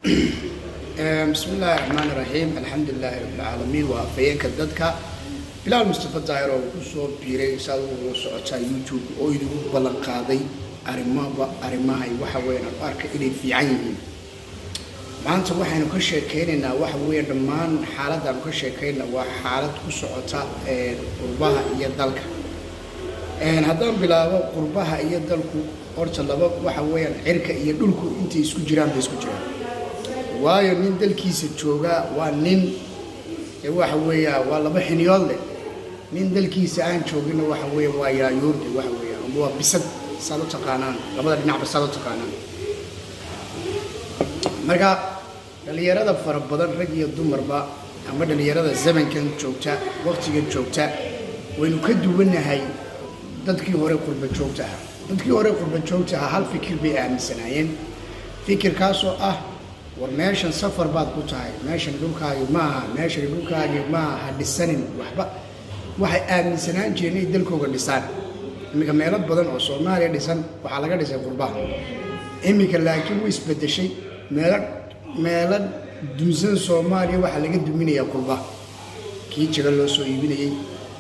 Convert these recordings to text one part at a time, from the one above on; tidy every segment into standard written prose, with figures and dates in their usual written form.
بسم الله الرحمن الرحيم الحمد لله رب العالمين وفيك الددك بلال مصطفى داير oo ku soo biiray isaga oo socota YouTube oo idinku balan qaaday arimaha waxa weeyaan arka inay fiican yihiin maanta waxaynu ka sheekeynaynaa waxa weeyaan dhammaan xaaladdan ka sheekeynaa waa xaalad ku socota qurbaha iyo dalka haddaan bilaabo qurbaha iyo dalku horta laba waxa weeyaan cirka iyo dhulku intay isku jiraan bay isku jiraan waayo nin dalkiisa jooga waa nin waxa weeyaa waa laba xiniyood leh nin dalkiisa aan joogin waxa weeyaa waa yaayuurdi waxa weeyaa waa bisad salo taqaanaan labada dhinac salo taqaanaan marka dhalinyarada fara badan rag iyo dumarba ama dhalinyarada zamankan joogta waqtigan joogta waynu ka duwanahay dadkii hore qurba joogta hal fikir bay aaminsanaayeen fikirkaas oo ah war meeshan safar baad ku tahay meeshan dhulkaaga maaha dhisanin waxba waxay aaminsanaan jireen inay dalkooga dhisaan iminka meelo badan oo Soomaaliya dhisan waxaa laga dhisay qurbaha iminka laakiin way isbedeshay meelo dunsan Soomaaliya waxaa laga duminayaa qurbaha kii jiga loo soo iibinayay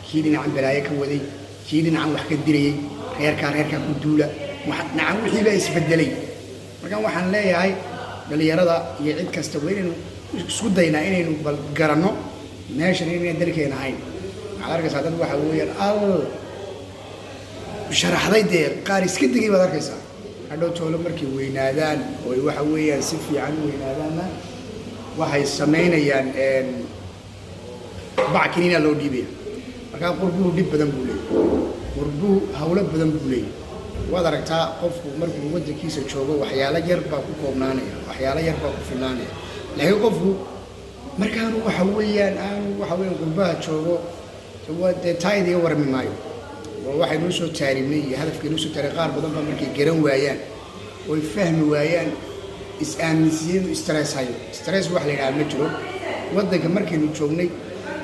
kii dhinacan balaayo ka waday kii dhinacan wax ka dirayay reerka ku duula waxaan wixii la isbedelay marka waxaan leeyahay dhalinyarada iyo cid kasta weynaynu isku daynaa inaynu bal garanno meeshan inay dalkeena ahayn waxaad arkaysaa dad waxa weeyaan sharaxday qaar iska digay baad arkaysaa hadhow toolo markay weynaadaan oo waxa weeyaan si fiican u weynaadaanna waxay samaynayaan backinina loo dhiibaya markaa qurbuhu dhib badan buu leeyahay qurbuhu hawlo badan buu leeyahay waad aragtaa qofku markuu wadankiisa joogo waxyaalo yar baa ku koobnaanaya waxyaalo yar baa ku filnaanaya laakiin qofku markaanu waxa weeyaan qurbaha joogo dee taayada iga warmi maayo waxaynu soo taaribnay iyo hadafkeenu soo taaray qaar badan baa markay garan waayaan oy fahmi waayaan is-aaminsiiyeen stress wax la yidhaha ma jiro wadanka markaynu joognay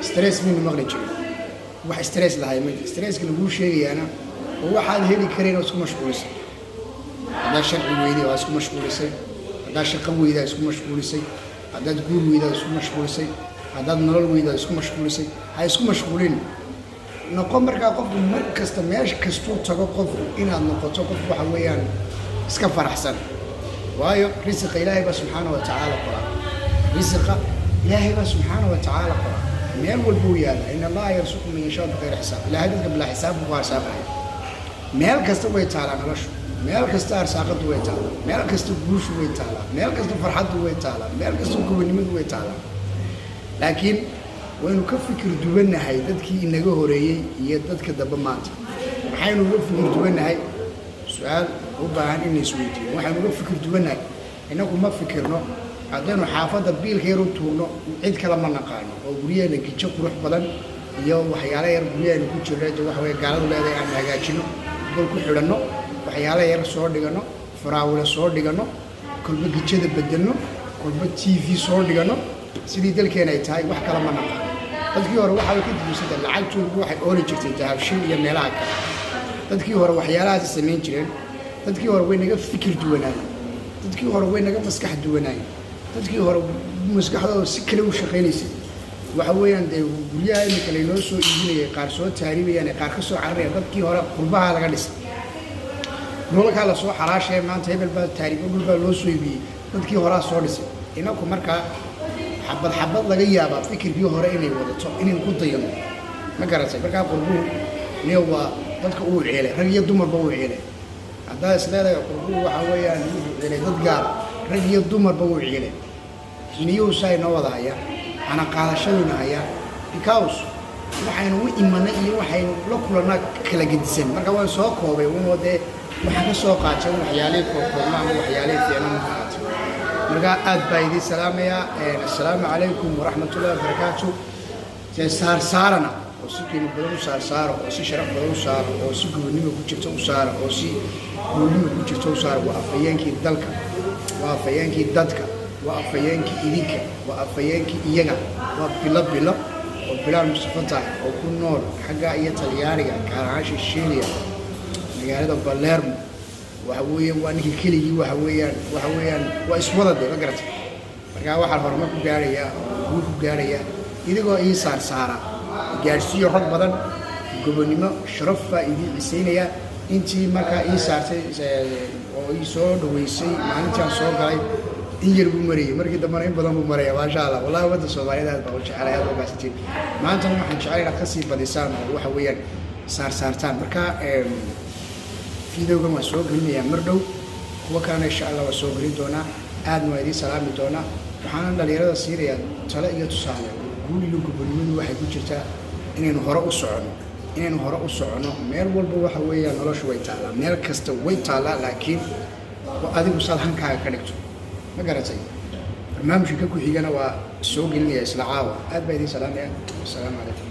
stress maynu maqli jirin wax stress lahay ma jiro stresska laguu sheegayaana waxaad heli kareen oo isku mashquulisay haddaad sharci weyday waa isku mashquulisay haddaad shaqo weydaa isku mashquulisay haddaad guur weydaa isku mashquulisay haddaad nolol weydaa isku mashquulisay ha isku mashquulin noqon markaa qofku mar kasta meesha kastuu tago qofku inaad noqoto qof waxa weeyaan iska faraxsan waayo risiqa ilaahay baa subxaana wa tacaala qoraa meel walbuu yaala in allaha yarsuqu man yashaa bigayri xisaab ilaahay dadka bilaa xisaab buu arsaaqaya meel kasta way taalaa noloshu meel kasta arsaaqadu way taalaa meel kasta guushu way taalaa meel kasta farxaddu way taalaa meel kasta gobonimadu way taalaa laakiin waynu ka fikir duwanahay dadkii inaga horeeyey iyo dadka dambe maanta maxaynu uga fikir duwanahay su-aal u baahan in la isweydiiyo waxaynu uga fikir duwanahay inagu ma fikirno haddaynu xaafadda biilka yar u tuurno cid kale ma naqaano oo guryaheena gijo qurux badan iyo waxyaalo yar guryaheena ku jira waxa weeye gaaladu leedahay aan hagaajino gol ku xidhanno waxyaalo yar soo dhigano faraawile soo dhigano kolba gijada bedelno kolba TV soo dhigano sidii dalkeena ay tahay wax kale ma naqaano dadkii hore waxay ka dibisay lacagtoodu waxay ooli jirtay dahabshin iyo meelaha kale dadkii hore waxyaalahaas sameyn jireen dadkii hore way naga fikir duwanaayeen dadkii hore way naga maskax duwanaayeen dadkii hore maskaxdooda si kale u shaqeynaysay waxa weeyaan dee guryaha imika laynoo soo iibinayay qaar soo taaribayaan qaar ka soo cararayaan dadkii hore qurbaha laga dhisay nololkaa la soo xalaashaya maanta hebel baa taaribo dhul baa loo soo iibiyey dadkii horaa soo dhisay inaku markaa xabad laga yaabaa fikirkii hore inay wadato inaynu ku dayano ma garatay markaa qurbuhu niyo waa dadka uu ceelay rag iyo dumarba uu ceelay haddaa isleedahay qurbuhu waxa weeyaan wuxuu ceelay dad gaar rag iyo dumarba uu ceelay niyuusaa inoo wada haya ana qaadashaduna haya because waxaynu u imanay iyo waxaynu la kulannaa kala gedisan marka waan soo koobay dee waxaa ka soo qaatay waxyaalihii koobkoobna ama waxyaalihii fiicnaan ka qaatay marka aad baa idin salaamayaa assalaamu calaykum waraxmatullahi wabarakaatu saarsaarana oo si qiimo badan u saaro oo si sharaf badan u saaro oo si gobonimo ku jirto u saaro oo si guulnimo ku jirto u saaro waa afayeenkii dalka waa afayeenkii dadka waa afayeenkii idinka waa afayeenkii iyaga waa bilo oo bilaal Mustafa tahay oo ku nool xagga iyo Talyaaniga gaar ahaan Siciliya magaalada Palermo waxa weeyaan waa ninkii keligii waxa weeyaan waa iswada ma garatay markaa waxaa horumar ku gaarayaa guul ku gaarayaa idigoo ii saarsaara gaadhsiiyo rag badan gobonnimo sharaf baa idin cisaynaya intii markaa ii saartay oo ii soo dhaweysay maalintaan soo galay in yar buu marayay markii dambena in badan buu maraya maasha allah wallahi wadda soomaaliyeed aad baa u jecelahay aad u baasantiin maantana waxaan jeclay inaad ka sii badisaan oo waxa weeyaan saarsaartaan markaa fiidowgan waan soo gelinayaa mar dhow kuwa kalena insha allah waan soo gelin doonaa aadna waa idiin salaami doonaa waxaana dhalinyarada siinayaa tale iyo tusaale guul iyo gobonnimadu waxay ku jirtaa inaynu hore u socono meel walba waxa weeyaan noloshu way taallaa meel kasta way taallaa laakiin adigu saad hankaaga ka dhigto ma garatay barnaamijka ku xigana waa soo gelinaya isla caawa aad baa idiin salaamaya assalaamu calaykum